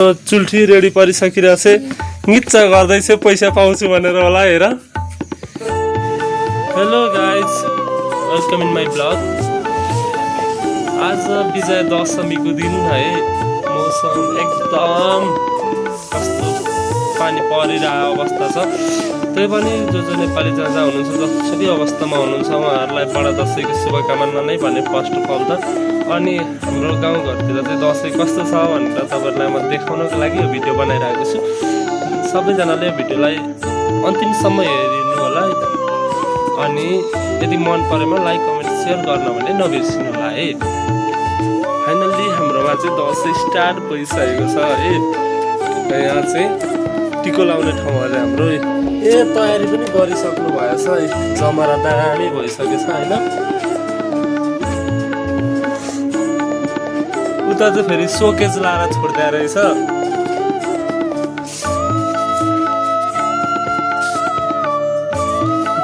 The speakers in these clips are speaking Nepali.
चुल्ठी रेडी परिसकिरहेछ निच्चा गर्दैछ पैसा पाउँछु भनेर होला हेर hello guys welcome in my blog आज विजय दशमीको दिन है मौसम एकदम कस्तो पानी परिरहेको अवस्था छ त्यही पनि जो नेपाली जहाँ जहाँ हुनुहुन्छ जसरी अवस्थामा हुनुहुन्छ उहाँहरूलाई बडा दशैँको शुभकामना नै भने फर्स्ट अफ अल त अनि हाम्रो गाउँघरतिर चाहिँ दसैँ कस्तो छ भनेर तपाईँहरूलाई म देखाउनको लागि यो भिडियो बनाइरहेको छु सबैजनाले भिडियोलाई अन्तिमसम्म हेरिनु होला है अनि यदि मन परेमा लाइक कमेन्ट सेयर गर्न भने नबिर्सिनु होला है फाइनल्ली हाम्रोमा चाहिँ दसैँ स्टार्ट भइसकेको छ है यहाँ चाहिँ टिको लाउने ठाउँमा चाहिँ हाम्रो तयारी पनि गरिसक्नु भएछ है जमरा दामी भइसकेछ होइन उता चाहिँ फेरि सोकेज लाएर छोड्दै रहेछ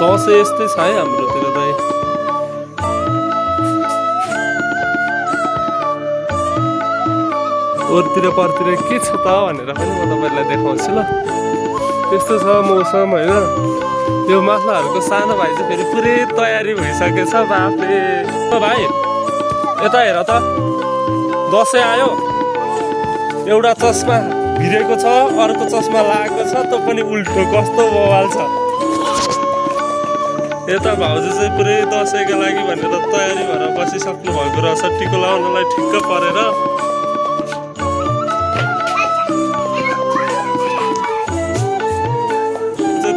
दसैँ यस्तै छ है हाम्रोतिर त अरूतिर परतिर के छ त भनेर पनि म तपाईँहरूलाई देखाउँछु ल त्यस्तो छ मौसम होइन यो माछाहरूको सानो भाइ चाहिँ फेरि पुरै तयारी भइसकेछ बाफे भाइ यता हेर त दसैँ आयो एउटा चस्मा भिरेको छ अर्को चस्मा लागेको छ त पनि उल्टो कस्तो बवाल छ यता भाउजू चाहिँ पुरै दसैँको लागि भनेर तयारी भएर बसिसक्नु भएको रहेछ टिको लाउनलाई ठिक्क परेर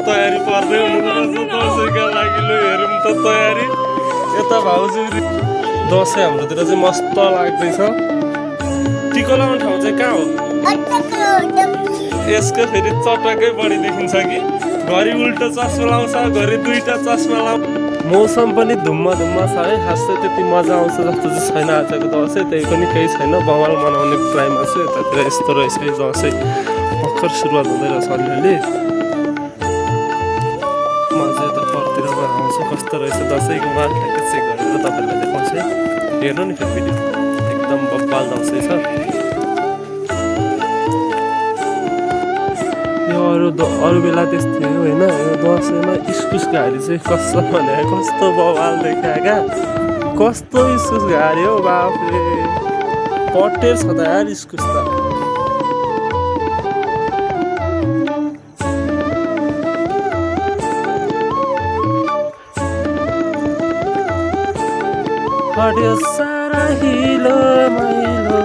तयारी पर्दै हुनुपर्छ दसैँका लागि लु हेरौँ त तयारी यता भाउजू दसैँ हाम्रोतिर चाहिँ मस्त लाग्दैछ टिको लाउने ठाउँ चाहिँ कहाँ हो यसको फेरि चटकै बढी देखिन्छ कि घरि उल्टो चस्मा लाउँछ घरि दुईटा चस्मा लाउँछ मौसम पनि धुम्म छ है खासै त्यति मजा आउँछ जस्तो चाहिँ छैन आजको दसैँ त्यही पनि केही छैन बवाल मनाउने ट्राइमा छु यतातिर यस्तो रहेछ दसैँ भर्खर सुरुवात हुँदै रहेछ अलिअलि म चाहिँ यता परतिर आउँछ कस्तो रहेछ दसैँको मार्केट चेक गरेर तपाईँहरूलाई देखाउँछु है हेर्नु नि फेरि भिडियो एकदम बब्बाल दसैँ छ यो अरू बेला त्यस्तै हो होइन यो दसैँमा इस्कुस घारी चाहिँ कस्तो भने कस्तो बवाल देखा क्या कस्तो इस्कुस घारी हो बाफले पटेर छ त यार इस्कुस त हट्यो सारा हिलो मैलो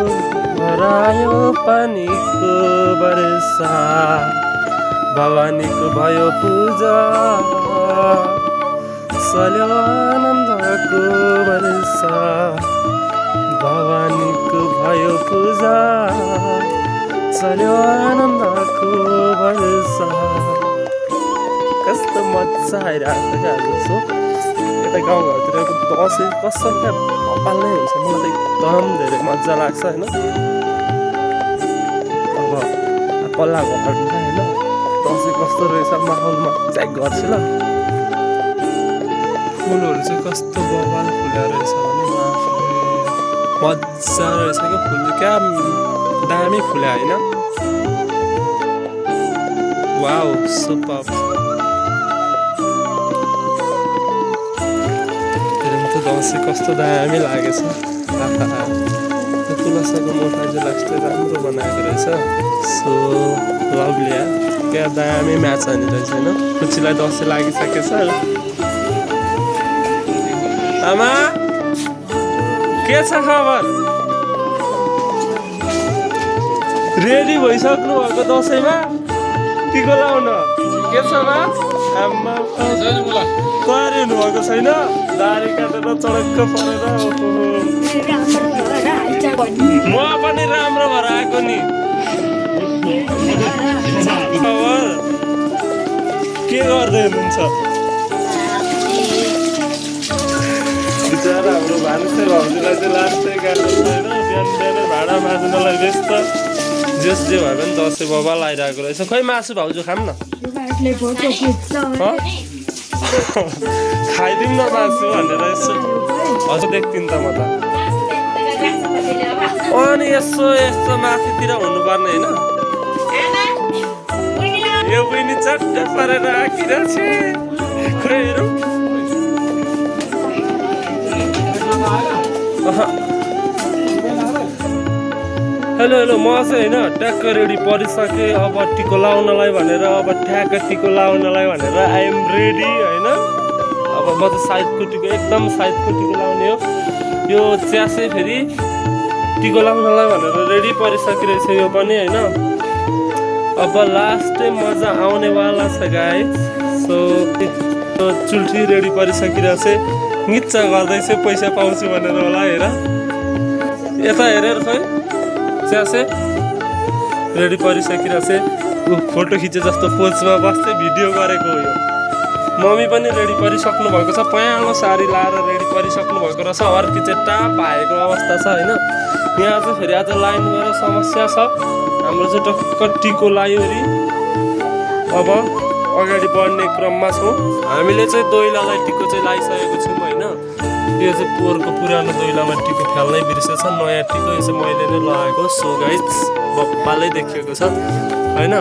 हरायो पानीको वर्षा भवानीको भयो पूजा चल्यो आनन्दको वर्षा भवानीको भयो पूजा चल्यो आनन्दको वर्षा कस्तो मजा आइरहेको छ क्या जस्तो यता गाउँघरतिरको दसैँ कसम क्या कपाल नै हुन्छ मलाई त एकदम धेरै मजा लाग्छ होइन अब पल्ला घरमा होइन दसैँ कस्तो रहेछ माहौलमा चेक गर्छु ल फुलहरू चाहिँ कस्तो बवाल फुलेर रहेछ भने मजा रहेछ क्या फुल क्या दामी फुले होइन वाउ सुपर दसैँ कस्तो दामी लागेछ तुलसाको मोटाइ चाहिँ लास्टै राम्रो बनाएको रहेछ सो लभली क्या दामी म्याच हानी रहेछ होइन खुसीलाई दसैँ लागिसकेछ आमा के छ खबर रेडी भइसक्नु भएको दसैँमा टिको लाउन के छ मा आमा तयारी हुनुभएको छैन दारी काटेर चडक्क परेर म पनि राम्रो भएर आएको नि खबर के गर्दै हुनुहुन्छ बिचरा हाम्रो भान्से भाउजूलाई चाहिँ लास्टै गाड्नु छैन बिहान बिहानै भाँडा माझ्नलाई व्यस्त जेस जे भए पनि दसैँ बबाल आइरहेको रहेछ खै मासु भाउजू खाम न खाइदिउँ न मासु भनेर यसो हजुर देख्दिनँ त म त अनि यसो यस्तो माथितिर हुनुपर्ने होइन यो बहिनी चट्ट परेर आँकिरहेको छ खोइ हेरौँ हेलो हेलो म चाहिँ होइन ट्याक्क रेडी परिसकेँ अब टिको लाउनलाई भनेर अब ठ्याक्क टिको लाउनलाई भनेर आइएम रेडी होइन अब म चाहिँ साइडको टिको एकदम साइडको टिको लाउने हो यो च्यासे फेरि टिको लाउनलाई भनेर रेडी परिसकिरहेछ यो पनि होइन अब लास्टै मजा आउनेवाला छ गाइस सो चुल्ठी रेडी परिसकिरहेछ निच्चा गर्दैछ पैसा पाउँछु भनेर होला हेर यता हेरेर खै च्यासे रेडी परिसकिरहेछ फोटो खिचे जस्तो पोजमा बस्दै भिडियो गरेको हो यो मम्मी पनि रेडी परिसक्नु भएको छ पयालो साडी लाएर रेडी परिसक्नु भएको रहेछ अर्की चाहिँ टाप भएको अवस्था छ होइन यहाँ चाहिँ फेरि आज लाइन गएर समस्या छ हाम्रो चाहिँ टक्क टिको लायो अरे अब अगाडि बढ्ने क्रममा छौँ हामीले चाहिँ दोइलालाई टिको चाहिँ लगाइसकेको छौँ होइन यो चाहिँ पोहोरको पुरानो दोइलामा टिको फाल्नै बिर्सेछ नयाँ टिको यो चाहिँ मैले नै लगाएको सो गाइस बप्पालै देखिएको छ होइन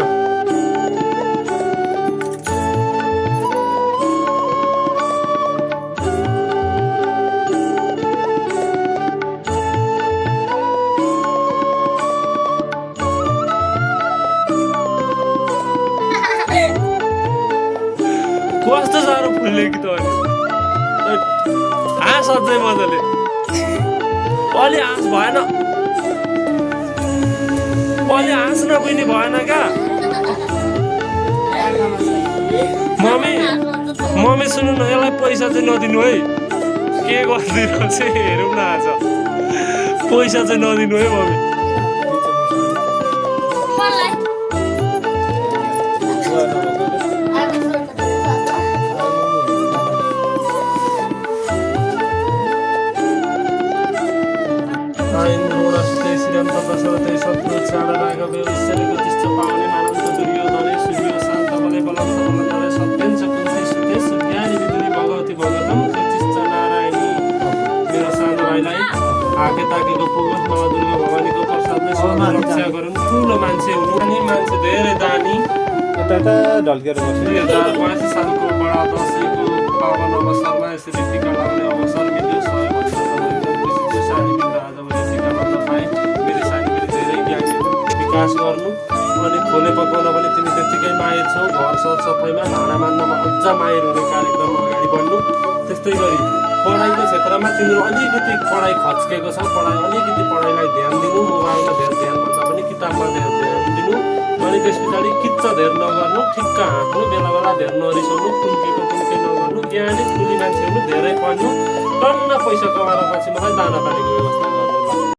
कस्तो साह्रो फुल्यो कि त हाँस अझै मजाले अलि हाँस भएन अलि हाँस न पनि भएन क्या मम्मी सुन्नु न यसलाई पैसा चाहिँ नदिनु है के गरिदिनु चाहिँ हेरौँ न आज पैसा चाहिँ नदिनु है मम्मी आके ताकेको पुगोस् बाबा दुर्गा भवानीको प्रसादले सदा रक्षा गरून् ठुलो मान्छे हुनु अनि मान्छे धेरै दानी यता ढल्केर बस्यो 2082 सालको बडा दशैँको पावन अवसरमा यसरी टिका लाग्ने अवसर मिल्यो 100 वर्ष सानी मिल्दा आज मैले टिका लाग्न पाएँ मेरो सानी पनि धेरै ज्ञानी विकास गर्नु अनि खोले पकाउन पनि तिमी त्यतिकै माहिर छौ घर सरसफाइमा भाँडा मान्नमा अझ माहिर हुने कार्यक्रममा अगाडि बढ्नु त्यस्तै गरी पढाइको क्षेत्रमा तिम्रो अलिकति पढाइ खच्केको छ अलिकति पढाइलाई ध्यान दिनु मोबाइलमा धेरै ध्यान भन्दा पनि किताबमा ध्यान दिनु अनि त्यस पछाडि किच्च धेर नगर्नु ठिक्क हाँक्नु बेला बेला धेर नरिसाउनु कुन्के नगर्नु ज्ञानी ठुली मान्छे हुनु धेरै पढ्नु टन्न पैसा कमाएर पछि मलाई दाना पानीको व्यवस्था गर्नु